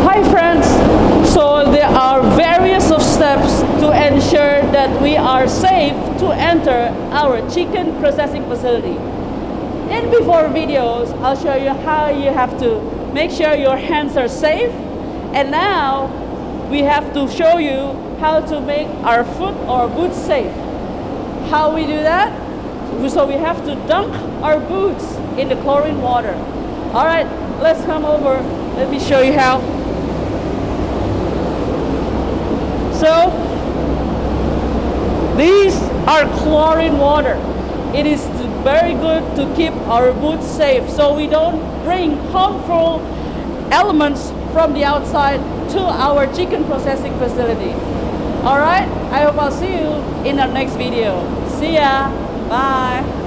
Hi friends, so there are various of steps to ensure that we are safe to enter our chicken processing facility. In before videos, I'll show you how you have to make sure your hands are safe, and now we have to show you how to make our foot or boots safe. How we do that? So we have to dunk our boots in the chlorine water. Alright, let's come over. Let me show you how. So, these are chlorine water. It is very good to keep our boots safe so we don't bring harmful elements from the outside to our chicken processing facility. Alright, I hope I'll see you in our next video. See ya. Bye.